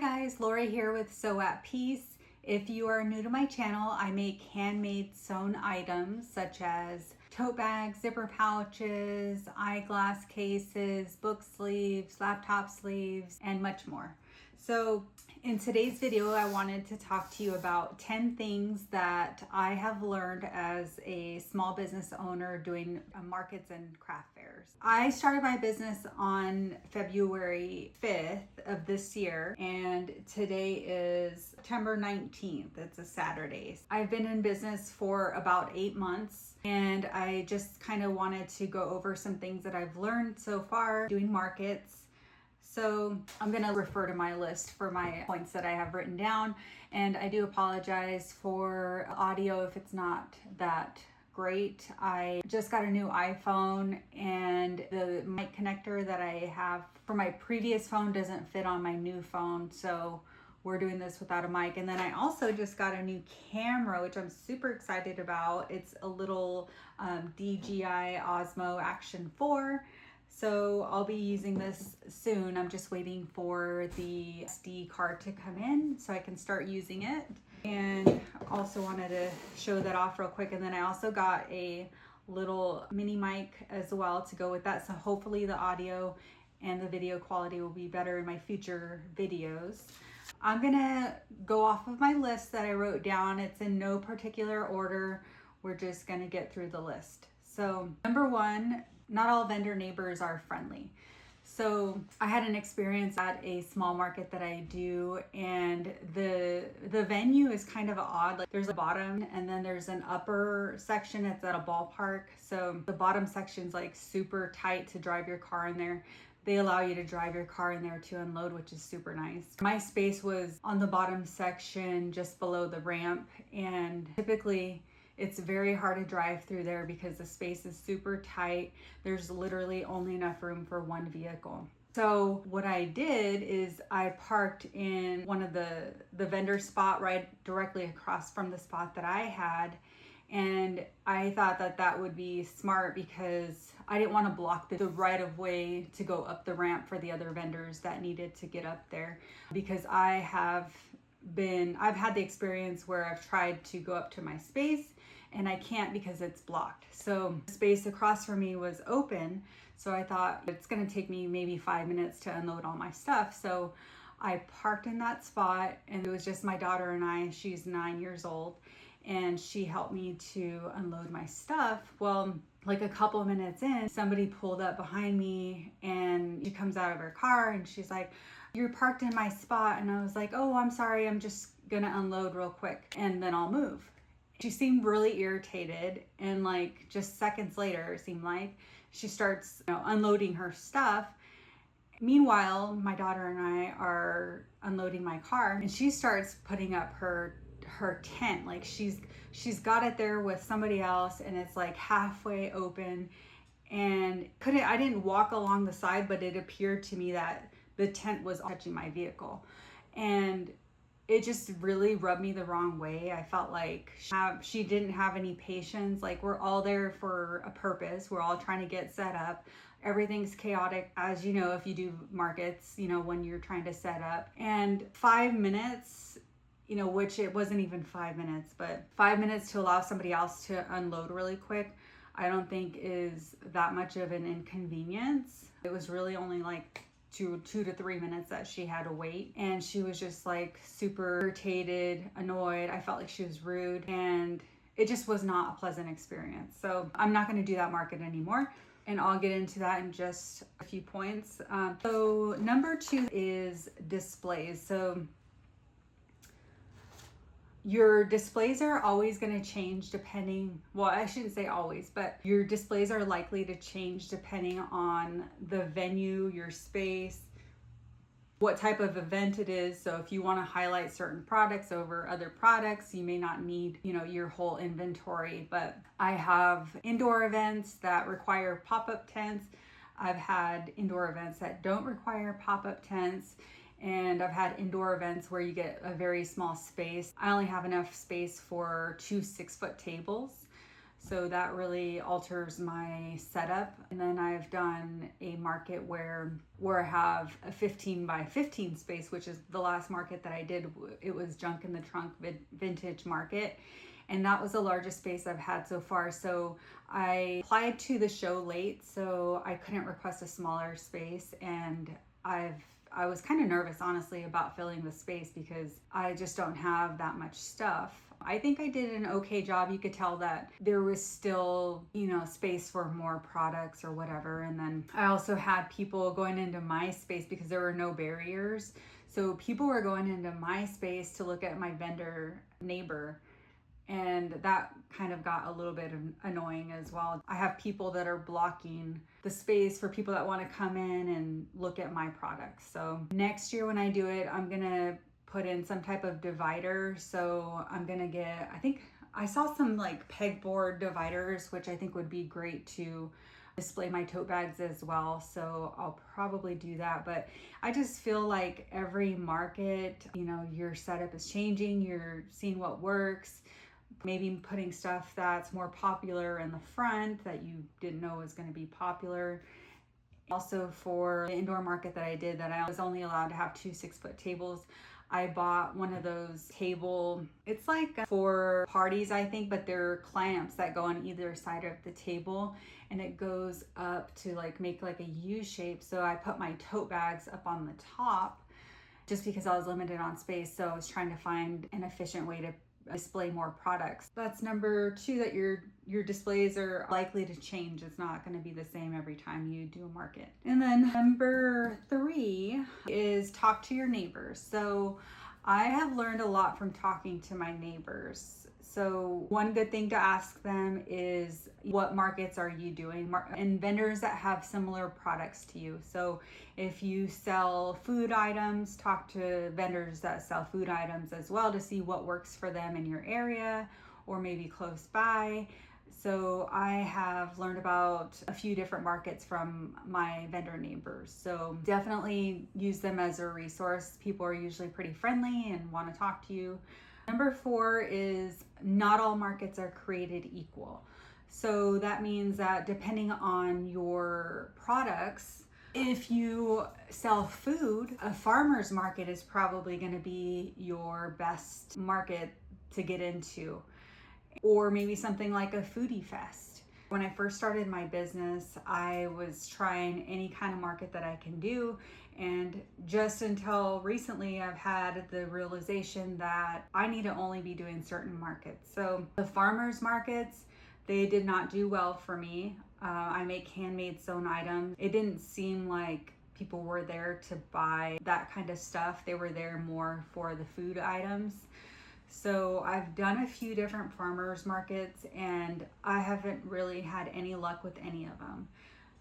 Hi guys, Lori here with Sew at Peace. If you are new to my channel, I make handmade sewn items such as tote bags, zipper pouches, eyeglass cases, book sleeves, laptop sleeves, and much more. So in today's video, I wanted to talk to you about 10 things that I have learned as a small business owner doing markets and craft fairs. I started my business on February 5th of this year, and today is September 19th. It's a Saturday. I've been in business for about 8 months, and I just kind of wanted to go over some things that I've learned so far doing markets. So I'm going to refer to my list for my points that I have written down, and I do apologize for audio if it's not that great. I just got a new iPhone, and the mic connector that I have for my previous phone doesn't fit on my new phone, so we're doing this without a mic. And then I also just got a new camera, which I'm super excited about. It's a little DJI Osmo Action 4. So I'll be using this soon. I'm just waiting for the SD card to come in so I can start using it. And also wanted to show that off real quick. And then I also got a little mini mic as well to go with that. So hopefully the audio and the video quality will be better in my future videos. I'm gonna go off of my list that I wrote down. It's in no particular order. We're just gonna get through the list. So number one, not all vendor neighbors are friendly. So I had an experience at a small market that I do, and the venue is kind of odd. Like there's a bottom and then there's an upper section that's at a ballpark. So the bottom section's like super tight to drive your car in there. They allow you to drive your car in there to unload, which is super nice. My space was on the bottom section just below the ramp, and typically it's very hard to drive through there because the space is super tight. There's literally only enough room for one vehicle. So what I did is I parked in one of the vendor spot right directly across from the spot that I had. And I thought that that would be smart because I didn't want to block the right of way to go up the ramp for the other vendors that needed to get up there, because I've had the experience where I've tried to go up to my space and I can't because it's blocked. So the space across from me was open. So I thought it's gonna take me maybe 5 minutes to unload all my stuff. So I parked in that spot, and it was just my daughter and I. She's 9 years old, and she helped me to unload my stuff. Well, like a couple of minutes in, somebody pulled up behind me, and she comes out of her car and she's like, "You're parked in my spot." And I was like, "Oh, I'm sorry, I'm just gonna unload real quick and then I'll move." She seemed really irritated, and like just seconds later, it seemed like, she starts unloading her stuff. Meanwhile, my daughter and I are unloading my car, and she starts putting up her tent. Like she's got it there with somebody else, and it's like halfway open, and I didn't walk along the side, but it appeared to me that the tent was touching my vehicle, and it just really rubbed me the wrong way. I felt like she didn't have any patience. Like, we're all there for a purpose. We're all trying to get set up. Everything's chaotic, as you know, if you do markets, when you're trying to set up. And 5 minutes, which it wasn't even 5 minutes, but 5 minutes to allow somebody else to unload really quick, I don't think is that much of an inconvenience. It was really only like 2 to 3 minutes that she had to wait, and she was just like super irritated, annoyed. I felt like she was rude, and it just was not a pleasant experience. So I'm not going to do that market anymore, and I'll get into that in just a few points. So number 2 is displays. So your displays are always going to change I shouldn't say always, but your displays are likely to change depending on the venue, your space, what type of event it is. So if you want to highlight certain products over other products, you may not need, your whole inventory. But I have indoor events that require pop-up tents. I've had indoor events that don't require pop-up tents. And I've had indoor events where you get a very small space. I only have enough space for 2 6-foot tables. So that really alters my setup. And then I've done a market where I have a 15 by 15 space, which is the last market that I did. It was junk in the trunk vintage market. And that was the largest space I've had so far. So I applied to the show late, so I couldn't request a smaller space. And I was kind of nervous, honestly, about filling the space because I just don't have that much stuff. I think I did an okay job. You could tell that there was still, space for more products or whatever. And then I also had people going into my space because there were no barriers. So people were going into my space to look at my vendor neighbor. And that kind of got a little bit annoying as well. I have people that are blocking the space for people that want to come in and look at my products. So next year when I do it, I'm going to put in some type of divider. So I'm going to get, I think I saw some like pegboard dividers, which I think would be great to display my tote bags as well. So I'll probably do that. But I just feel like every market, your setup is changing. You're seeing what works. Maybe putting stuff that's more popular in the front that you didn't know was going to be popular. Also, for the indoor market that I did, that I was only allowed to have 2 6-foot tables, I bought one of those it's like for parties, I think, but they're clamps that go on either side of the table, and it goes up to make like a U shape. So I put my tote bags up on the top just because I was limited on space. So I was trying to find an efficient way to display more products. That's number 2, that your displays are likely to change. It's not going to be the same every time you do a market. And then number 3 is talk to your neighbors. So I have learned a lot from talking to my neighbors. So one good thing to ask them is, what markets are you doing? And vendors that have similar products to you. So if you sell food items, talk to vendors that sell food items as well to see what works for them in your area or maybe close by. So I have learned about a few different markets from my vendor neighbors. So definitely use them as a resource. People are usually pretty friendly and want to talk to you. Number 4 is, not all markets are created equal. So that means that depending on your products, if you sell food, a farmer's market is probably going to be your best market to get into, or maybe something like a foodie fest. When I first started my business, I was trying any kind of market that I can do. And just until recently, I've had the realization that I need to only be doing certain markets. So the farmers markets, they did not do well for me. I make handmade sewn items. It didn't seem like people were there to buy that kind of stuff. They were there more for the food items. So I've done a few different farmers markets and I haven't really had any luck with any of them.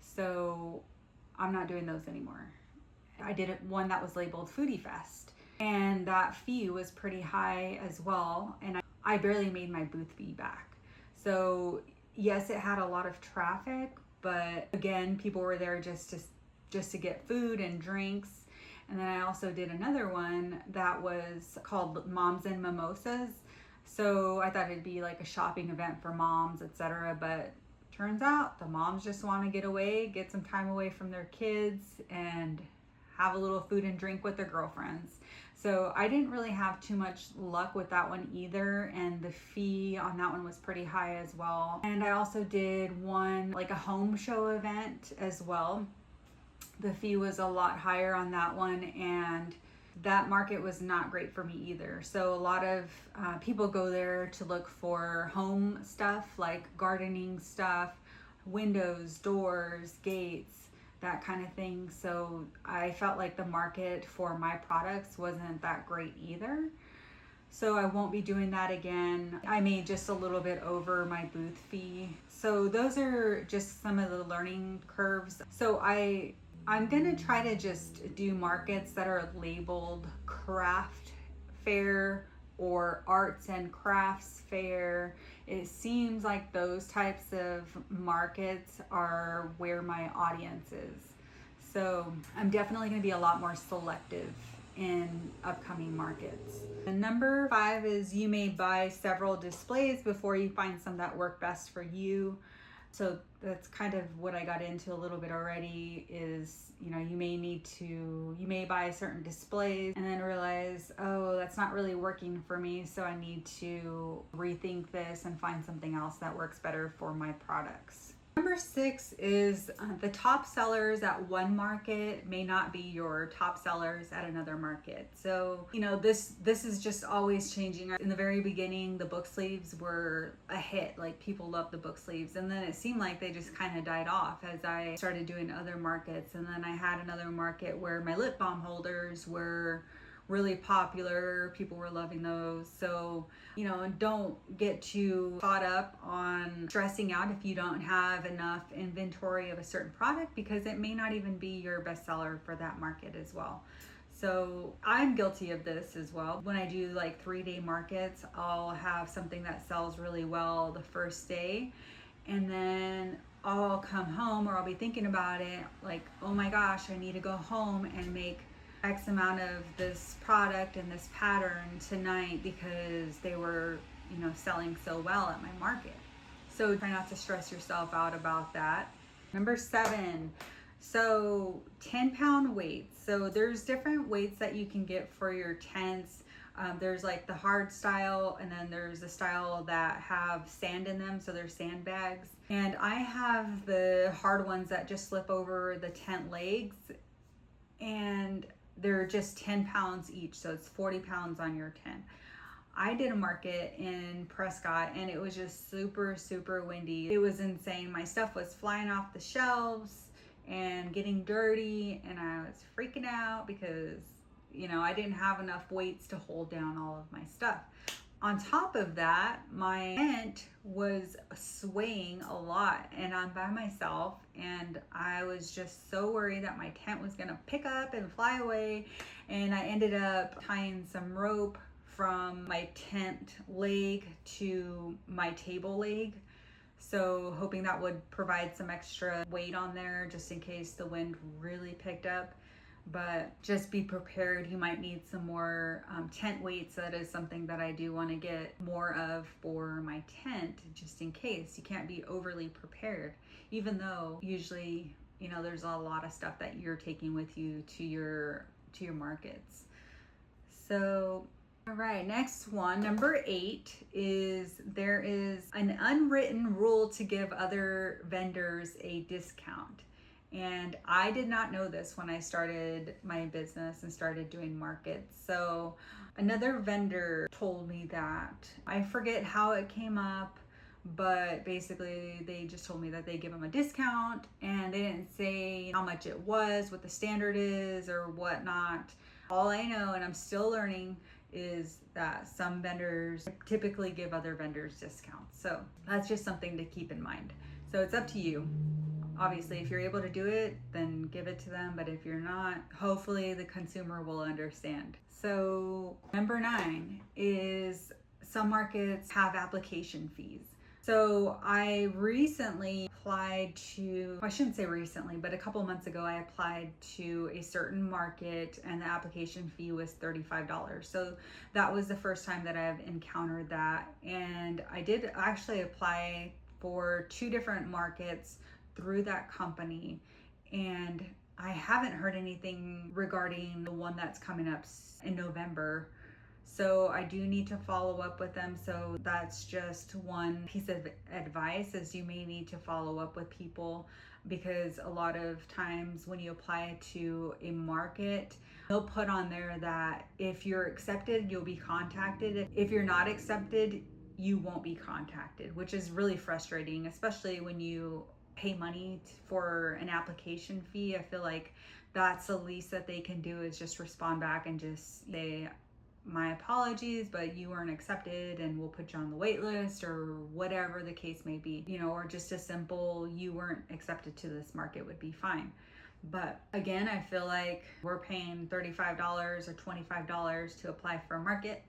So I'm not doing those anymore. I did one that was labeled Foodie Fest, and that fee was pretty high as well. And I barely made my booth fee back. So yes, it had a lot of traffic, but again, people were there just to get food and drinks. And then I also did another one that was called Moms and Mimosas. So I thought it'd be like a shopping event for moms, etc. But turns out the moms just want to get away, get some time away from their kids, and have a little food and drink with their girlfriends. So I didn't really have too much luck with that one either, and the fee on that one was pretty high as well. And I also did one like a home show event as well. The fee was a lot higher on that one, and that market was not great for me either. So a lot of people go there to look for home stuff like gardening stuff, windows, doors, gates, that kind of thing. So I felt like the market for my products wasn't that great either. So I won't be doing that again. I made just a little bit over my booth fee. So those are just some of the learning curves. So I'm gonna try to just do markets that are labeled craft fair or arts and crafts fair. It seems like those types of markets are where my audience is. So I'm definitely gonna be a lot more selective in upcoming markets. And number 5 is you may buy several displays before you find some that work best for you. So that's kind of what I got into a little bit already is, you may buy certain displays and then realize, oh, that's not really working for me. So I need to rethink this and find something else that works better for my products. Number 6 is the top sellers at one market may not be your top sellers at another market. So, this is just always changing. In the very beginning, the book sleeves were a hit. Like, people loved the book sleeves. And then it seemed like they just kind of died off as I started doing other markets. And then I had another market where my lip balm holders were really popular. People were loving those. So, don't get too caught up on stressing out if you don't have enough inventory of a certain product, because it may not even be your bestseller for that market as well. So I'm guilty of this as well. When I do like 3-day markets, I'll have something that sells really well the first day, and then I'll come home, or I'll be thinking about it like, oh my gosh, I need to go home and make X amount of this product and this pattern tonight because they were, selling so well at my market. So try not to stress yourself out about that. Number 7, so 10-pound weights. So there's different weights that you can get for your tents. There's like the hard style, and then there's the style that have sand in them, so they're sandbags. And I have the hard ones that just slip over the tent legs, and they're just 10 pounds each, so it's 40 pounds on your tent. I did a market in Prescott, and it was just super, super windy. It was insane. My stuff was flying off the shelves and getting dirty, and I was freaking out because, I didn't have enough weights to hold down all of my stuff. On top of that, my tent was swaying a lot, and I'm by myself, and I was just so worried that my tent was gonna pick up and fly away. And I ended up tying some rope from my tent leg to my table leg, so hoping that would provide some extra weight on there just in case the wind really picked up. But just be prepared. You might need some more tent weights. That is something that I do want to get more of for my tent, just in case. You can't be overly prepared, even though usually, there's a lot of stuff that you're taking with you to your markets. So, all right, next one, number 8, is there is an unwritten rule to give other vendors a discount. And I did not know this when I started my business and started doing markets. So another vendor told me that. I forget how it came up, but basically they just told me that they give them a discount, and they didn't say how much it was, what the standard is, or whatnot. All I know, and I'm still learning, is that some vendors typically give other vendors discounts. So that's just something to keep in mind. So it's up to you. Obviously, if you're able to do it, then give it to them. But if you're not, hopefully the consumer will understand. So number 9 is some markets have application fees. So I recently applied to, I shouldn't say recently, but a couple months ago, I applied to a certain market, and the application fee was $35. So that was the first time that I've encountered that. And I did actually apply for 2 different markets through that company, and I haven't heard anything regarding the one that's coming up in November. So I do need to follow up with them. So that's just one piece of advice, is you may need to follow up with people, because a lot of times when you apply to a market, they'll put on there that if you're accepted, you'll be contacted. If you're not accepted, you won't be contacted, which is really frustrating, especially when you pay money for an application fee. I feel like that's the least that they can do, is just respond back and just say, my apologies, but you weren't accepted, and we'll put you on the wait list, or whatever the case may be, or just a simple, you weren't accepted to this market would be fine. But again, I feel like we're paying $35 or $25 to apply for a market.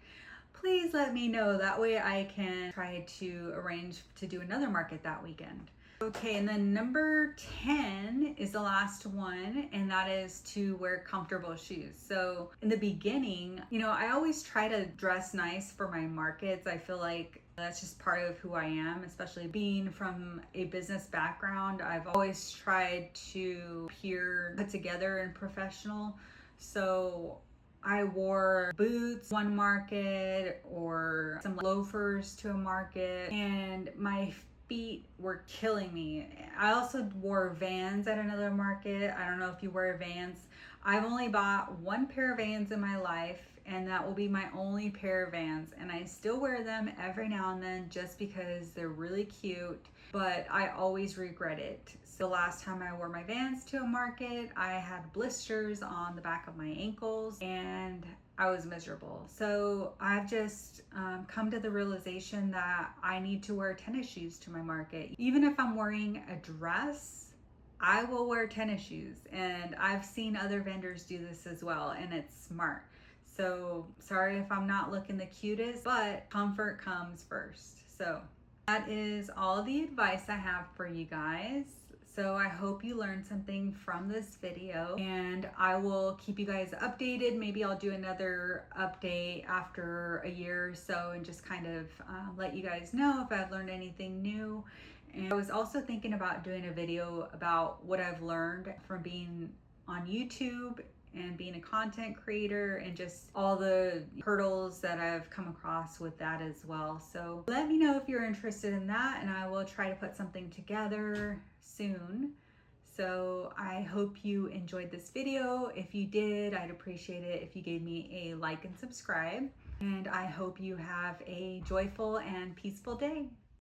Please let me know. That way I can try to arrange to do another market that weekend. Okay, and then number 10 is the last one, and that is to wear comfortable shoes. So in the beginning, I always try to dress nice for my markets. I feel like that's just part of who I am, especially being from a business background. I've always tried to appear put together and professional. So I wore boots one market or some loafers to a market, and my feet were killing me. I also wore Vans at another market. I don't know if you wear Vans. I've only bought one pair of Vans in my life, and that will be my only pair of Vans. And I still wear them every now and then just because they're really cute, but I always regret it. So the last time I wore my Vans to a market, I had blisters on the back of my ankles, and I was miserable. So I've just come to the realization that I need to wear tennis shoes to my market. Even if I'm wearing a dress, I will wear tennis shoes. And I've seen other vendors do this as well, and it's smart. So sorry if I'm not looking the cutest, but comfort comes first. So that is all the advice I have for you guys. So I hope you learned something from this video, and I will keep you guys updated. Maybe I'll do another update after a year or so and just kind of let you guys know if I've learned anything new. And I was also thinking about doing a video about what I've learned from being on YouTube and being a content creator, and just all the hurdles that I've come across with that as well. So let me know if you're interested in that, and I will try to put something together soon. So I hope you enjoyed this video. If you did, I'd appreciate it if you gave me a like and subscribe. And I hope you have a joyful and peaceful day.